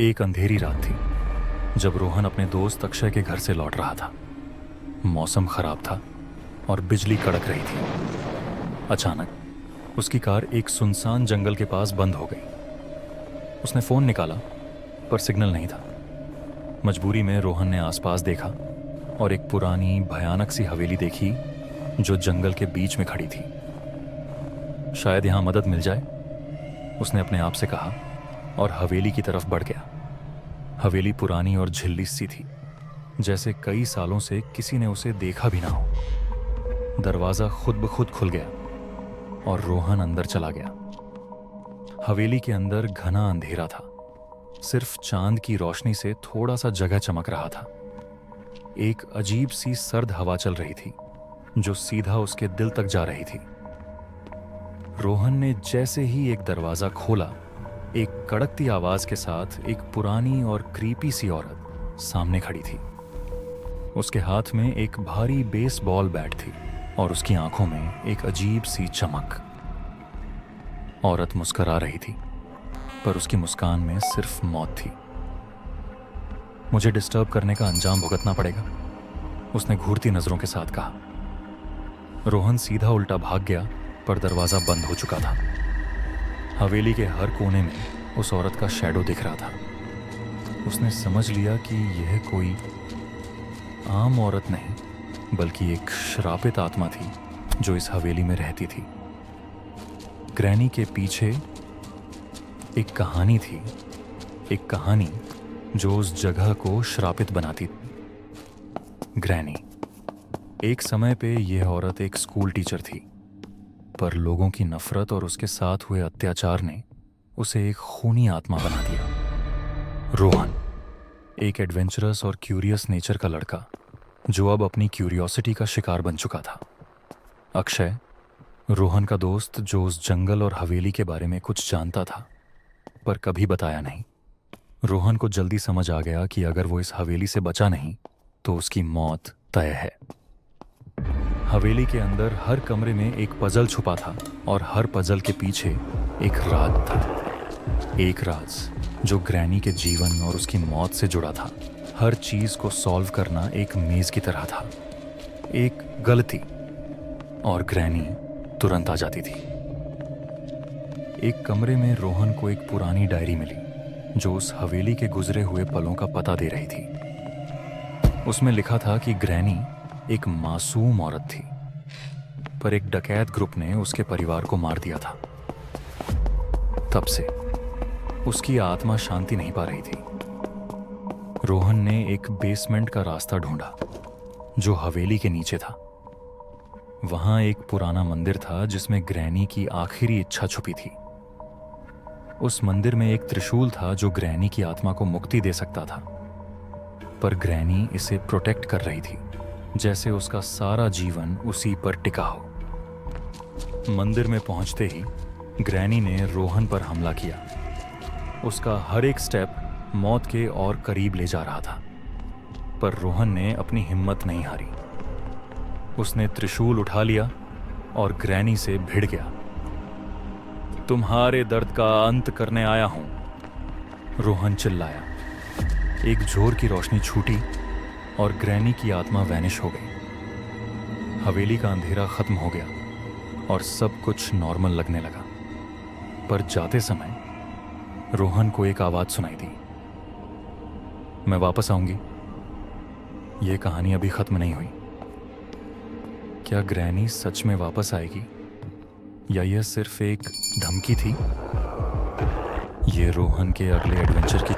एक अंधेरी रात थी जब रोहन अपने दोस्त अक्षय के घर से लौट रहा था। मौसम खराब था और बिजली कड़क रही थी। अचानक उसकी कार एक सुनसान जंगल के पास बंद हो गई। उसने फ़ोन निकाला पर सिग्नल नहीं था। मजबूरी में रोहन ने आसपास देखा और एक पुरानी भयानक सी हवेली देखी जो जंगल के बीच में खड़ी थी। शायद यहाँ मदद मिल जाए, उसने अपने आप से कहा और हवेली की तरफ बढ़ गया। हवेली पुरानी और झिल्ली सी थी, जैसे कई सालों से किसी ने उसे देखा भी ना हो। दरवाज़ा खुद ब खुद खुल गया और रोहन अंदर चला गया। हवेली के अंदर घना अंधेरा था। सिर्फ चांद की रोशनी से थोड़ा सा जगह चमक रहा था। एक अजीब सी सर्द हवा चल रही थी जो सीधा उसके दिल तक जा रही थी। रोहन ने जैसे ही एक दरवाज़ा खोला, एक कड़कती आवाज के साथ एक पुरानी और क्रीपी सी औरत सामने खड़ी थी। उसके हाथ में एक भारी बेसबॉल बैट थी और उसकी आंखों में एक अजीब सी चमक। औरत मुस्कुरा रही थी पर उसकी मुस्कान में सिर्फ मौत थी। मुझे डिस्टर्ब करने का अंजाम भुगतना पड़ेगा, उसने घूरती नजरों के साथ कहा। रोहन सीधा उल्टा भाग गया पर दरवाजा बंद हो चुका था। हवेली के हर कोने में उस औरत का शैडो दिख रहा था। उसने समझ लिया कि यह कोई आम औरत नहीं बल्कि एक श्रापित आत्मा थी जो इस हवेली में रहती थी। ग्रैनी के पीछे एक कहानी थी, एक कहानी जो उस जगह को श्रापित बनाती थी। ग्रैनी। एक समय पे यह औरत एक स्कूल टीचर थी, पर लोगों की नफरत और उसके साथ हुए अत्याचार ने उसे एक खूनी आत्मा बना दिया। रोहन, एक एडवेंचरस और क्यूरियस नेचर का लड़का जो अब अपनी क्यूरियोसिटी का शिकार बन चुका था। अक्षय, रोहन का दोस्त जो उस जंगल और हवेली के बारे में कुछ जानता था पर कभी बताया नहीं। रोहन को जल्दी समझ आ गया कि अगर वो इस हवेली से बचा नहीं तो उसकी मौत तय है। हवेली के अंदर हर कमरे में एक पजल छुपा था और हर पजल के पीछे एक राज था। एक राज जो ग्रैनी के जीवन और उसकी मौत से जुड़ा था। हर चीज को सॉल्व करना एक मेज की तरह था। एक गलती और ग्रैनी तुरंत आ जाती थी। एक कमरे में रोहन को एक पुरानी डायरी मिली जो उस हवेली के गुजरे हुए पलों का पता दे रही थी। उसमें लिखा था कि ग्रैनी एक मासूम औरत थी, पर एक डकैत ग्रुप ने उसके परिवार को मार दिया था। तब से उसकी आत्मा शांति नहीं पा रही थी। रोहन ने एक बेसमेंट का रास्ता ढूंढा जो हवेली के नीचे था। वहां एक पुराना मंदिर था जिसमें ग्रैनी की आखिरी इच्छा छुपी थी। उस मंदिर में एक त्रिशूल था जो ग्रैनी की आत्मा को मुक्ति दे सकता था, पर ग्रैनी इसे प्रोटेक्ट कर रही थी जैसे उसका सारा जीवन उसी पर टिका हो। मंदिर में पहुंचते ही ग्रैनी ने रोहन पर हमला किया। उसका हर एक स्टेप मौत के और करीब ले जा रहा था, पर रोहन ने अपनी हिम्मत नहीं हारी। उसने त्रिशूल उठा लिया और ग्रैनी से भिड़ गया। तुम्हारे दर्द का अंत करने आया हूं, रोहन चिल्लाया। एक जोर की रोशनी छूटी और ग्रैनी की आत्मा वैनिश हो गई। हवेली का अंधेरा खत्म हो गया और सब कुछ नॉर्मल लगने लगा। पर जाते समय रोहन को एक आवाज सुनाई दी, मैं वापस आऊंगी। यह कहानी अभी खत्म नहीं हुई। क्या ग्रैनी सच में वापस आएगी या यह सिर्फ एक धमकी थी? ये रोहन के अगले एडवेंचर की